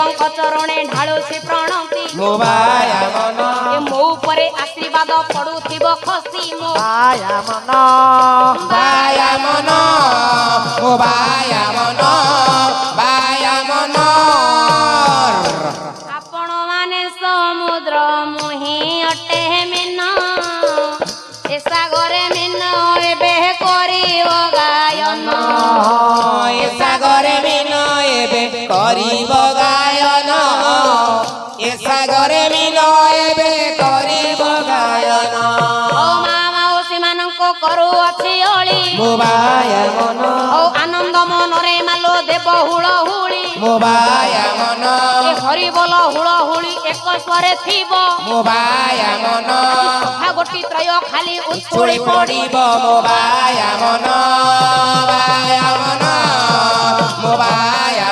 ଦେବଙ୍କ ଚରଣେ ଢାଳୁଛି ପ୍ରଣତି ମୋ ବାୟା ମନ ଏ ମୋ ଉପରେ ଆଶୀର୍ବାଦ ପଡୁଥିବ ଖସି ମୋ ବାୟା ମନ ବାୟା ମନ ମୋ ବାୟା ମନ ବାୟା ମନ ଆପଣ ମାନେ ସମୁଦ୍ର ମୁହିଁ ଅଟେ ମିନ ଏ ସାଗରେ ମିନ ଏବେ କରିବ ଗାୟନ ଏ ସାଗରେ ମିନ ଏବେ କରିବ ଗାୟନ ଏ ସାଗରେ ମିନ ଏବେ କରିବ ଗାୟନ ଓ ମା ମାଉସୀ ମାନଙ୍କ କରୁଅଛି ଅଳି ମୋ ବାୟା ମନ ଓ ଆନନ୍ଦ ମନରେ ମାଲୋ ଦେବ ହୁଳ ହୁଳି ମୋ ବାୟା ମନ ଏ ହରି ବୋଲ ହୁଳ ହୁଳି ଏକ ସ୍ୱରେ ଥିବ ମୋ ବାୟା ମନ ଗୋଟି ତ୍ରୟ ଖାଲି ଉଛୁଳି ପଡ଼ିବ ମୋ ବାୟା ମନ ବାୟା ମନ ମୋ ବାୟା